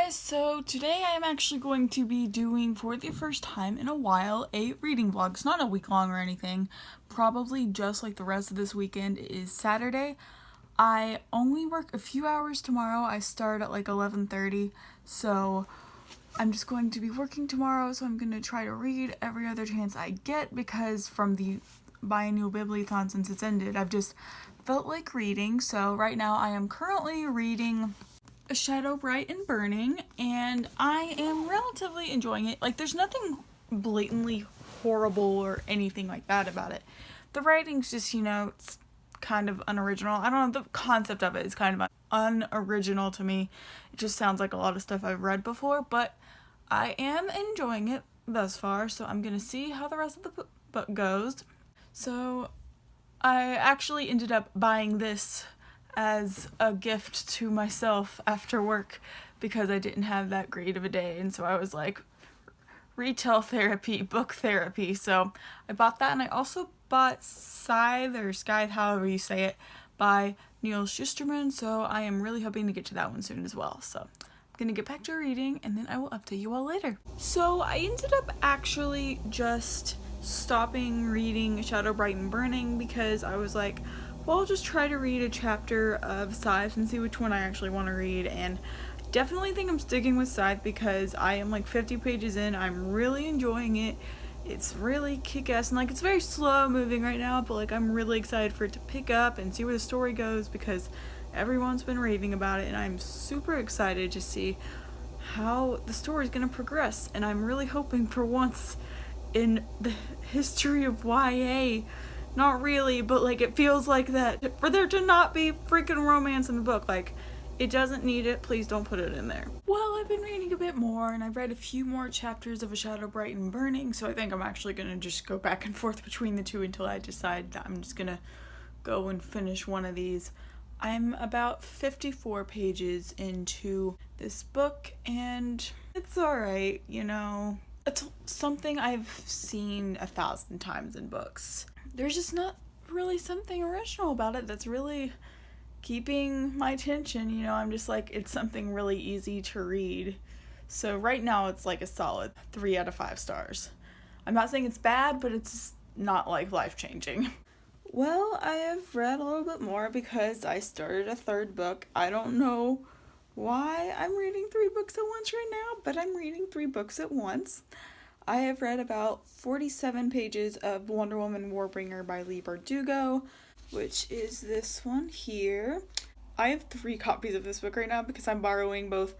guys, so today I am actually going to be doing, for the first time in a while, a reading vlog. It's not a week long or anything, probably just like the rest of this weekend. It is Saturday. I only work a few hours tomorrow. I start at like 11:30, so I'm just going to be working tomorrow, so I'm going to try to read every other chance I get, because from the biannual bibliothon since it's ended, I've just felt like reading. So right now I am currently reading A Shadow Bright and Burning, and I am relatively enjoying it. Like, there's nothing blatantly horrible or anything like that about it. The writing's just, it's kind of unoriginal. I don't know, the concept of it is kind of unoriginal to me. It just sounds like a lot of stuff I've read before, but I am enjoying it thus far, so I'm gonna see how the rest of the book goes. So I actually ended up buying this as a gift to myself after work because I didn't have that great of a day, and so I was like, retail therapy, book therapy. So I bought that, and I also bought Scythe, however you say it, by Neil Shusterman, so I am really hoping to get to that one soon as well. So I'm gonna get back to reading, and then I will update you all later. So I ended up actually just stopping reading Shadow Bright and Burning because I was like, well, I'll just try to read a chapter of Scythe and see which one I actually want to read, and definitely think I'm sticking with Scythe because I am like 50 pages in. I'm really enjoying it. It's really kick-ass, and like, it's very slow moving right now, but like, I'm really excited for it to pick up and see where the story goes because everyone's been raving about it, and I'm super excited to see how the story's gonna progress. And I'm really hoping for once in the history of YA, not really, but like, it feels like that, for there to not be freaking romance in the book. Like, it doesn't need it, please don't put it in there. Well, I've been reading a bit more, and I've read a few more chapters of A Shadow Bright and Burning, so I think I'm actually gonna just go back and forth between the two until I decide that I'm just gonna go and finish one of these. I'm about 54 pages into this book, and it's alright, It's something I've seen 1,000 times in books. There's just not really something original about it that's really keeping my attention. I'm just like, it's something really easy to read. So right now it's like a solid 3 out of 5 stars. I'm not saying it's bad, but it's not like life-changing. Well, I have read a little bit more because I started a third book. I don't know why I'm reading 3 books at once right now, but I'm reading 3 books at once. I have read about 47 pages of Wonder Woman Warbringer by Leigh Bardugo, which is this one here. I have 3 copies of this book right now because I'm borrowing both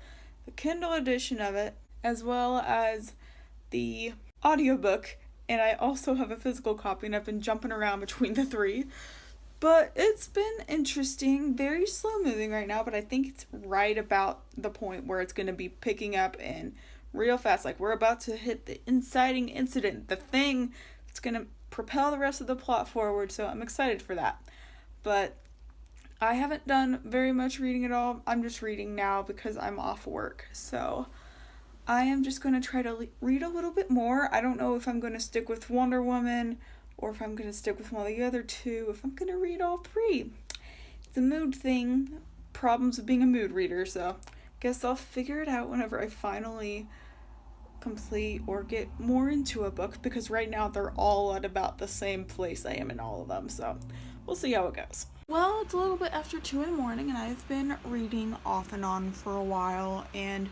the Kindle edition of it as well as the audiobook, and I also have a physical copy, and I've been jumping around between the 3. But it's been interesting, very slow moving right now, but I think it's right about the point where it's going to be picking up and real fast. Like, we're about to hit the inciting incident, the thing that's going to propel the rest of the plot forward, so I'm excited for that. But I haven't done very much reading at all. I'm just reading now because I'm off work, so I am just going to try to read a little bit more. I don't know if I'm going to stick with Wonder Woman or if I'm going to stick with one of the other 2, if I'm going to read all 3. It's a mood thing, problems of being a mood reader, so guess I'll figure it out whenever I finally complete or get more into a book, because right now they're all at about the same place I am in all of them, so we'll see how it goes. Well, it's a little bit after 2 in the morning, and I've been reading off and on for a while, and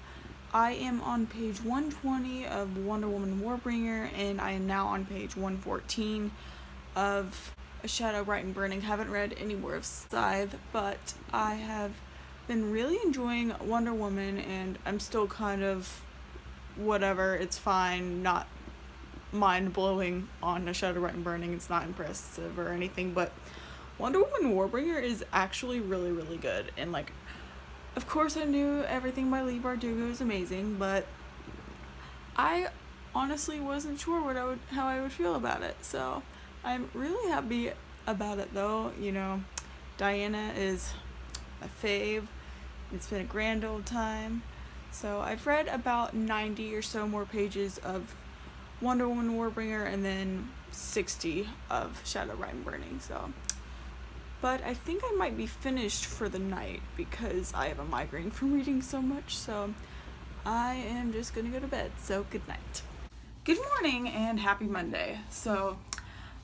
I am on page 120 of Wonder Woman Warbringer, and I am now on page 114 of A Shadow Bright and Burning. Haven't read any more of Scythe, but I have been really enjoying Wonder Woman, and I'm still kind of whatever, it's fine, not mind-blowing on A Shadow Bright and Burning. It's not impressive or anything, but Wonder Woman Warbringer is actually really, really good. And like, of course I knew everything by Leigh Bardugo is amazing, but I honestly wasn't sure how I would feel about it. So I'm really happy about it though. Diana is my fave. It's been a grand old time. So I've read about 90 or so more pages of Wonder Woman Warbringer and then 60 of Shadow Bright and Burning. But I think I might be finished for the night because I have a migraine from reading so much. So I am just gonna go to bed, so good night. Good morning and happy Monday. So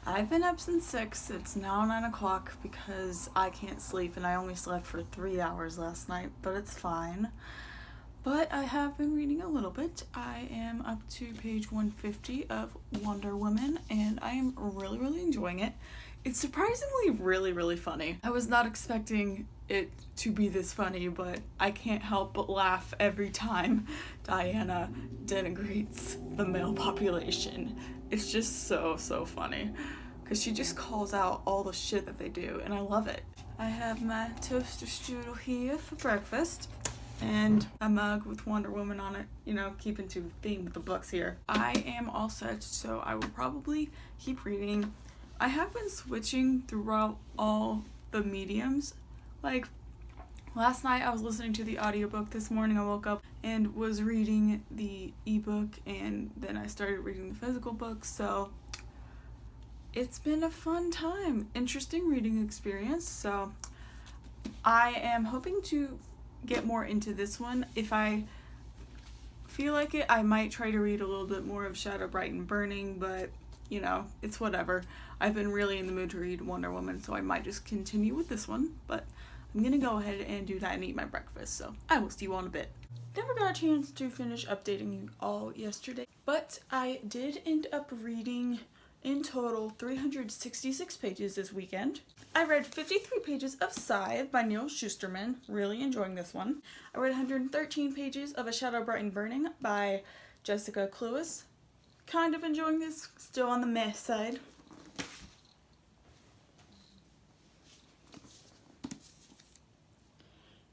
I've been up since 6. It's now 9 o'clock because I can't sleep and I only slept for 3 hours last night, but it's fine. But I have been reading a little bit. I am up to page 150 of Wonder Woman and I am really enjoying it. It's surprisingly really funny. I was not expecting it to be this funny, but I can't help but laugh every time Diana denigrates the male population. It's just so funny because she just calls out all the shit that they do and I love it. I have my toaster strudel here for breakfast and a mug with Wonder Woman on it, you know, keeping to the theme of the books here. I am all set, so I will probably keep reading. I have been switching throughout all the mediums. Like, last night I was listening to the audiobook. This morning I woke up and was reading the ebook, and then I started reading the physical book, so it's been a fun time. Interesting reading experience, so I am hoping to get more into this one. If I feel like it, I might try to read a little bit more of Shadow Bright and Burning, but you know, it's whatever. I've been really in the mood to read Wonder Woman, so I might just continue with this one, but I'm gonna go ahead and do that and eat my breakfast, so I will see you all in a bit. Never got a chance to finish updating you all yesterday, but I did end up reading in total 366 pages this weekend. I read 53 pages of Scythe by Neil Shusterman, really enjoying this one. I read 113 pages of A Shadow Bright and Burning by Jessica Cluess. Kind of enjoying this, still on the meh side.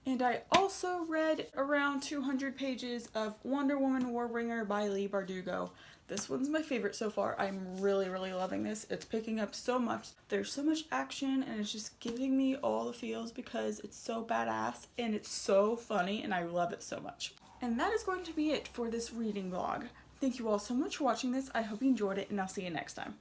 And I also read around 200 pages of Wonder Woman Warbringer by Leigh Bardugo. This one's my favorite so far. I'm really loving this. It's picking up so much. There's so much action and it's just giving me all the feels because it's so badass and it's so funny and I love it so much. And that is going to be it for this reading vlog. Thank you all so much for watching this. I hope you enjoyed it and I'll see you next time.